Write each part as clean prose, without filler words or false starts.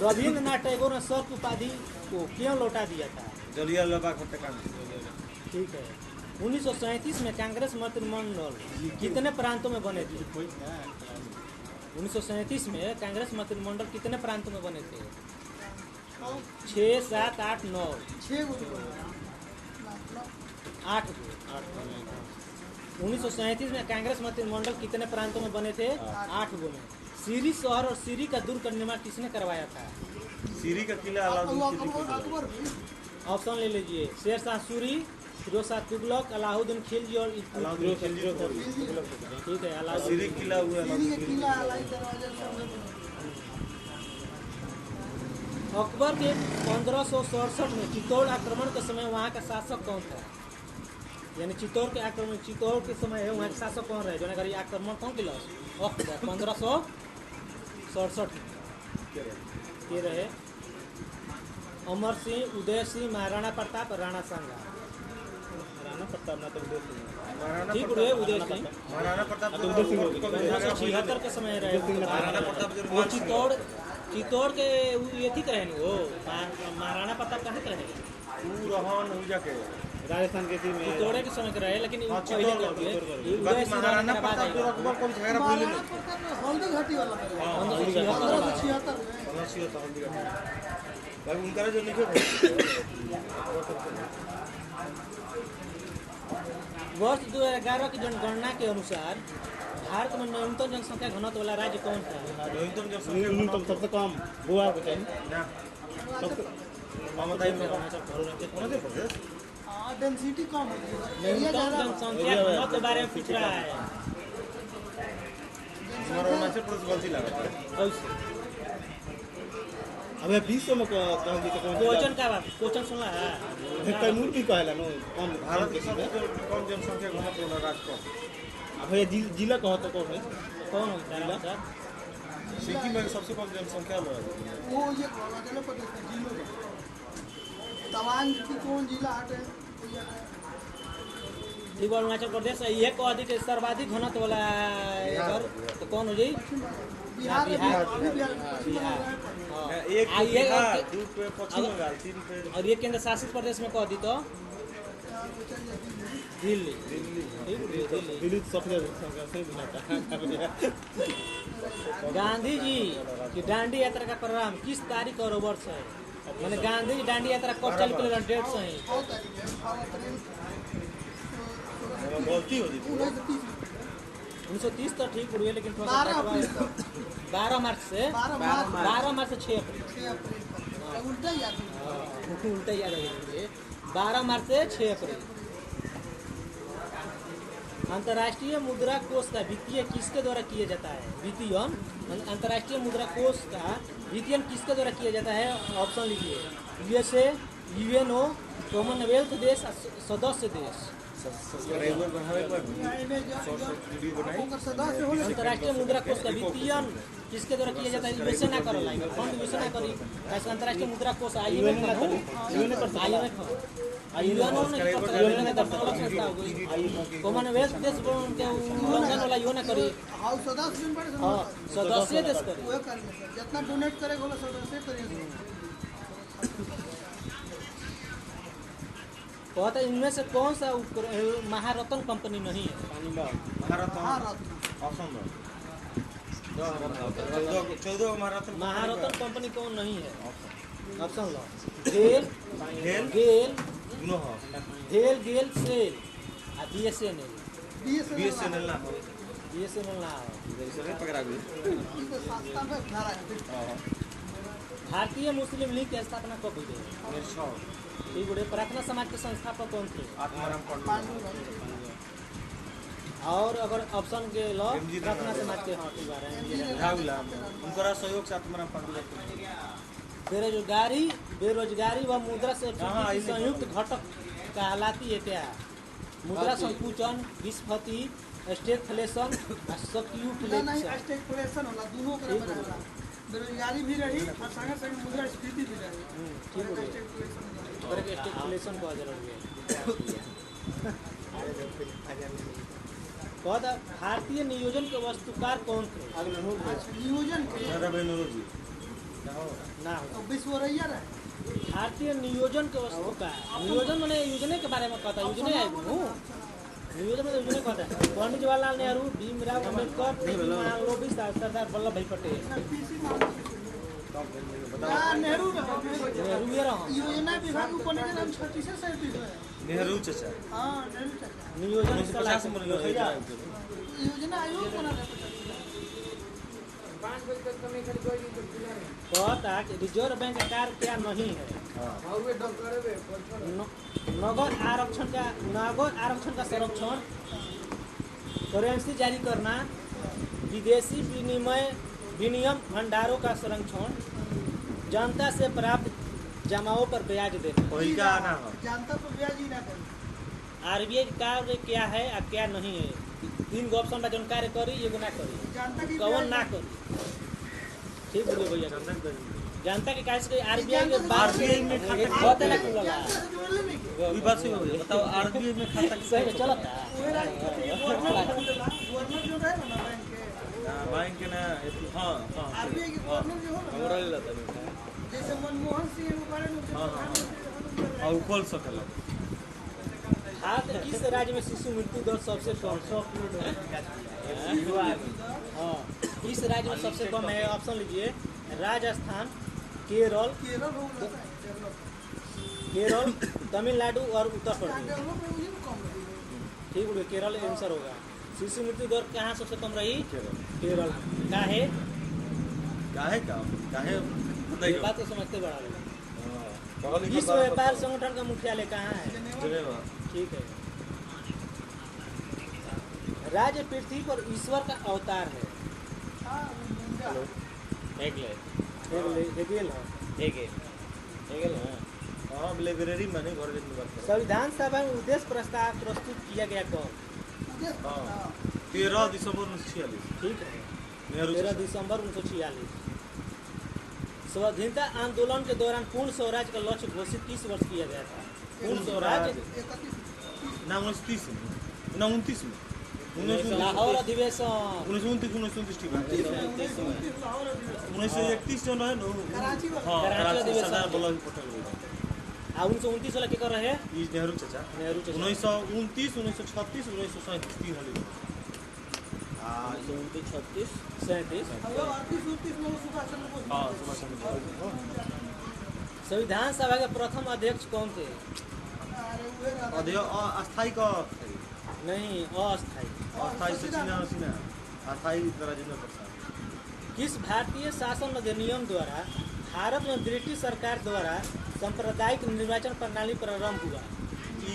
रविन्द्रनाथ टैगोर ने शौक उपाधि को क्यों लौटा दिया था? ठीक है। 1937 में कांग्रेस मंत्रिमंडल कितने प्रांतों में बने थे? 1937 में कांग्रेस मंत्रिमंडल कितने प्रांतों में बने थे? 6, 7, 8, 9। 8 को। 1937 में कांग्रेस मंत्रिमंडल कितने प्रांतों में बने थे? 8 गो में। सीरी शहर और सीरी का दुर्ग का निर्माण किसने करवाया था? सीरी का किला अलाउद्दीन। ऑप्शन ले लीजिए। शेरशाह सूरी, फिरोज शाह तुगलक, अलाउद्दीन खिलजी और अलाउद्दीन खिलजी। ठीक है। सीरी किला हुआ अकबर के 1567 में चित्तौड़ आक्रमण के समय वहाँ का शासक कौन था? यानी चित्तौड़ के समय है वहाँ के शासक कौन रहे? जो आक्रमण कौन किया? अकबर 1567 में के रहे। अमर सिंह, उदय सिंह, महाराणा प्रताप, राणा सांगा। महाराणा प्रताप ना तो उदय सिंह। ठीक है, उदय सिंह। महाराणा प्रताप 1576 के समय रहे। महाराणा प्रताप वो चित्तौड़ के ये थी कहे नहीं वो महाराणा प्रताप कहाँ के रहे? के राजस्थान के थी में चित्तौड़ के समय के रहे, लेकिन महाराणा प्रताप जो अकबर को झगड़ा भूल नहीं। हल्दी घाटी वाला भाई उनका जो लिखे वर्ष 2011 की जनगणना के अनुसार भारत में न्यूनतम जनसंख्या घनत्व वाला राज्य कौन था? न्यूनतम सबसे कम गोवा को चाहिए डेंसिटी कम है। न्यूनतम जनसंख्या घनत्व के बारे में पूछ रहा है। अरुणाचल प्रदेश गलती लगा कैसे? अबे 20 में कौन दी तो क्वेश्चन का बात क्वेश्चन सुनला है? तैमूर भी कहला नो कम भारत के सबसे कम जनसंख्या घनत्व वाला राज्य कौन? अब ये जिला कहो तो कौन है? कौन होता है सर? सिक्किम में सबसे कम जनसंख्या है वो ये अरुणाचल प्रदेश में जिलों में तवांग की कौन जिला हटे? ठीक, अरुणाचल प्रदेश ये को अधिक सर्वाधिक घनत्व वाला इधर तो कौन हो जाई? बिहार। एक बिहार, दो पे पश्चिम बंगाल, 3 पे और ये केंद्र शासित प्रदेश में कह दी तो दिल्ली। दिल्ली सबसे संख्या से बनाता है। गांधी जी की दांडी यात्रा का प्रारंभ किस तारीख और वर्ष है? मैंने गांधी जी दांडी यात्रा कब चालू किया? डेट सही 1930 तो ठीक हुई, लेकिन 12 मार्च से 6 अप्रैल उल्टा याद उल्टा याद है। 12 मार्च से 6 अप्रैल। अंतर्राष्ट्रीय मुद्रा कोष का वित्तीय किसके द्वारा किया जाता है? वित्तीयन अंतर्राष्ट्रीय मुद्रा कोष का वित्तीयन किसके द्वारा किया जाता है? ऑप्शन लीजिए। यूएसए, यूएनओ, कॉमनवेल्थ देश, सदस्य देश। अंतर्राष्ट्रीय मुद्रा कोष का वित्तीयन किसके द्वारा किया जाता है? यूएसए ना करो लाइन फंड यूएसए ना करी। अंतर्राष्ट्रीय मुद्रा कोष आईएमएफ ना करी। कॉमनवेल्थ देश के उल्लंघन वाला यो ना करी। सदस्य देश करी। जितना डोनेट करेगा वो सदस्य करेगा। कहता है इनमें से कौन सा महारत्न कंपनी नहीं है? महारत्न कंपनी कौन नहीं है? ऑप्शन लो। गेल सेल आ बीएसएनएल ना हो। भारतीय मुस्लिम लीग की स्थापना कब हुई? ठीक है। प्रार्थना समाज के संस्थापक कौन थे? और अगर ऑप्शन के लो प्रार्थना समाज के सहयोग से आत्माराम पांडु। बेरोजगारी व मुद्रा से संयुक्त घटक कहलाती है क्या? मुद्रा संकुचन, विस्फीति, स्टैगफ्लेशन, स्टैगफ्लेशन होला दोनों के बेरोजगारी भी रही और संगे संगे मुद्रा स्फीति भी रही। ठीक है। स्टैगफ्लेशन को जरूरी है। कहता भारतीय नियोजन के वस्तुकार कौन थे? अगला हो अच्छा नियोजन के मेरा बेनूरो जी ना हो। तो विश्वरैया रहे भारतीय नियोजन के वस्तुकार, नियोजन मैंने योजना के बारे में कहता है, योजना है वो नियोजन में योजना कहता है। पंडित जवाहरलाल नेहरू, भीमराव अम्बेडकर, सरदार वल्लभ भाई पटेल। नेहरू नेहरू ये रहा योजना विभाग ऊपर के नाम 36 से 37 है। नेहरू चाचा हाँ नेहरू चाचा नियोजन 1950 में योजना आयोग बना था 35 कहता कि रिजर्व बैंक का कार्य क्या नहीं है? नगद आरक्षण का संरक्षण, करेंसी जारी करना, विदेशी विनिमय भंडारों का संरक्षण, जनता से प्राप्त जमाओं पर ब्याज देना। वही का आना हो जानता तो ब्याज ही ना करी आरबीआई कार्य क्या है और क्या नहीं है? 3 गो ऑप्शन बा, जौन कार्य करी एगो ना करी, जानता की कौन ना करी। ठीक बोलिए भैया। जनता के कार्य से आरबीआई के RBI में खाता बहुत अलग लगा जोड़ले नहीं के वही बात सही हो गई। बताओ आरबीआई में खाता सही में चलता ओए गवर्नर जो रहे ना बैंक के बैंक के ना हां हां आरबीआई के गवर्नर जो हो हमरा लेता है जैसे मनमोहन सिंह के बारे में और खोल सकला। हाथ किस राज्य में शिशु मृत्यु दर सबसे कम है? हाँ, किस राज्य में सबसे कम है? ऑप्शन लीजिए, राजस्थान, केरल, केरल हो गया है केरल, तमिलनाडु और उत्तर प्रदेश। डेवलप में उन्हीं में कम रही ठीक बोलिए, केरल आंसर होगा। शिशु मृत्यु दर कहाँ सबसे कम रही? केरल। काहे? काहे ये बात तो समझते बड़ा लोग। विश्व व्यापार संगठन का मुख्यालय कहाँ है? जेनेवा। ठीक है। राज्य पृथ्वी पर ईश्वर का अवतार है। हां हेगेल हां लाइब्रेरी में नहीं घर के बात संविधान सभा में उद्देश्य प्रस्ताव प्रस्तुत किया गया कब? हां 13 दिसंबर 1946। ठीक है, नेहरू 13 दिसंबर 1946। स्वाधीनता आंदोलन के दौरान पूर्ण स्वराज का लक्ष्य घोषित किस वर्ष किया गया था? पूर्ण स्वराज 31 ना 29 में ना 29 में लाहौर अधिवेशन 1929 ठीक है 1931 जो है ना कराची में हां कराची अधिवेशन। सरदार वल्लभ पटेल आ 1929 वाला के कर रहे हैं? ई नेहरू चाचा नेहरू चाचा। 1929 1936 1937 तीन हली आ 1936 37। हेलो 38 में सुभाष चंद्र बोस हां सुभाष चंद्र बोस संविधान सभा के प्रथम अध्यक्ष कौन थे? अरे वे अध्यक्ष अस्थाई का नहीं, अस्थायी। अस्थाई सचिन सिन्हा अस्थाई राजेंद्र प्रसाद। किस भारतीय शासन अधिनियम द्वारा भारत में ब्रिटिश सरकार द्वारा सांप्रदायिक निर्वाचन प्रणाली प्रारंभ हुआ?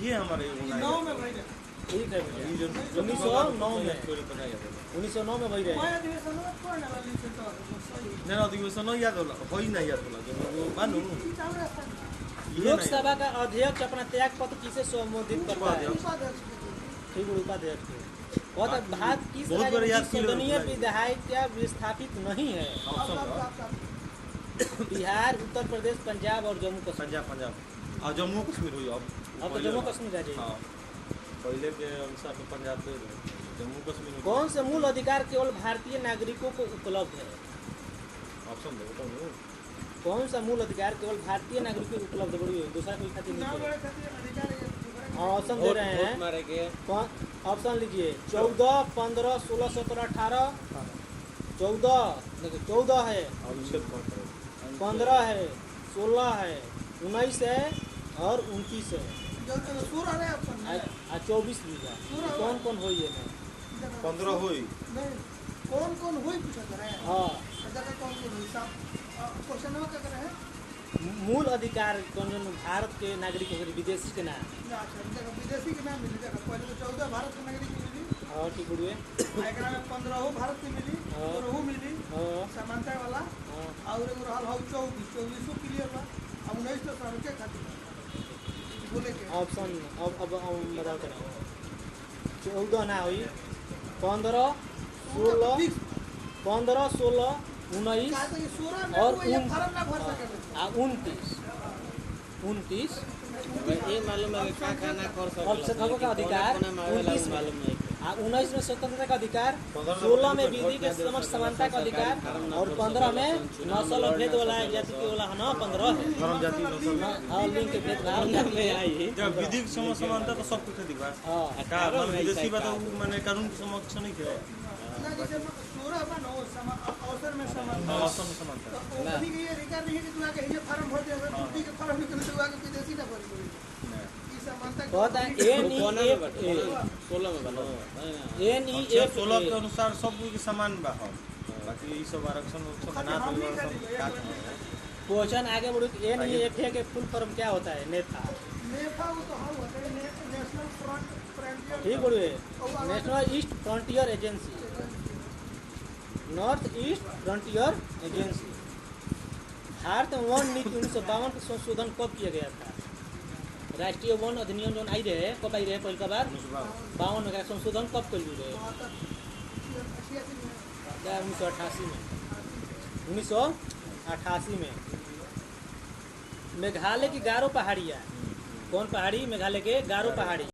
ये हमारे 9 में भाई ठीक है भैया, 1909 में वही रहे। मैं अधिवेशन में कौन वाला लिखता है नहीं अधिवेशन नहीं याद होला होई नहीं याद होला जो मानू लोकसभा का अध्यक्ष अपना त्याग पत्र किसे संबोधित करता है? उपाध्यक्ष ठीक है, उपाध्यक्ष। बहुत भारत किस बहुत राज्य बार याद में किया सदनीय हुआ है। विधायिका विस्थापित नहीं है? बिहार, उत्तर प्रदेश, पंजाब और जम्मू कश्मीर। पंजाब और जम्मू कश्मीर हुई अब अब तो जम्मू कश्मीर आ जाइए। हाँ पहले के अनुसार तो पंजाब से जम्मू कश्मीर में कौन से मूल अधिकार केवल भारतीय नागरिकों को उपलब्ध है? ऑप्शन दे बताओ कौन सा मूल अधिकार केवल भारतीय नागरिकों को उपलब्ध है? दूसरा कोई खातिर नहीं है। ऑप्शन दे रहे हैं, कौन? ऑप्शन लीजिए, 14, 15, 16, 17, 18। 14 देखो 14 है, 15 है, 16 है, 19 है और 29 है। आ 24 भी है। कौन कौन हो ये है? 15 हुई कौन कौन हुई पूछा कर रहे हैं? हाँ, जगह कौन कौन हुई सब क्वेश्चन में क्या कर रहे हैं? मूल अधिकार कौन जन भारत के नागरिक हो, विदेशी के नाम। अच्छा जगह विदेशी के नाम मिली जगह पहले तो 14 भारत के नागरिक मिली हाँ ठीक बोलिए। एकरा में 15 भारत के मिली, 15 मिली हाँ समानता वाला हाँ। और एगो रहल हौ 24 क्लियर बा। अब 19 तो सब के खातिर बोले के ऑप्शन अब बताओ करें। 14 ना हुई, 15, 16, 15, 16, 19 कहा कि 16 में और कोई फॉर्म ना भर सके। आ 29 ये मालूम है कि का ना कर सकल अल्पसंख्यकों का अधिकार 29 मालूम नहीं 19 में स्वतंत्रता का अधिकार, 16 में विधि के समक्ष समानता का अधिकार और 15 में नस्ल और भेद वाला जाति के वाला है ना 15 है धर्म जाति नस्ल हाँ लिंग के भेदभाव में आई जब विधिक समानता तो सब कुछ दिखा हाँ का मन विदेशी बात माने कानून के समक्ष नहीं करे ना जैसे 16 बा नो अवसर में समानता मौसम में समानता तो ओपनी के ये अधिकार नहीं है कि तू आके ये फॉर्म भर दे अगर दूसरी के फॉर्म निकल तो आके विदेशी ना भर दे ई समानता कहता है जब 16 के अनुसार सब के समान बा हो बाकी ई सब आरक्षण सब ना तो सब क्वेश्चन आगे बढ़ो NEFA के फुल फॉर्म क्या होता है नेता नेफा वो तो हम होते हैं नेशनल फ्रंट फ्रंटियर ठीक बोलिए national east frontier agency north east frontier agency Bharat one नीति 1952 का संशोधन कब किया गया था राष्ट्रीय वन अधिनियम जो आई रहे कब आई रहे पहली बार 52 का संशोधन कब कर रहे 1988 में मेघालय की गारो पहाड़ियाँ कौन पहाड़ी मेघालय के गारो पहाड़ी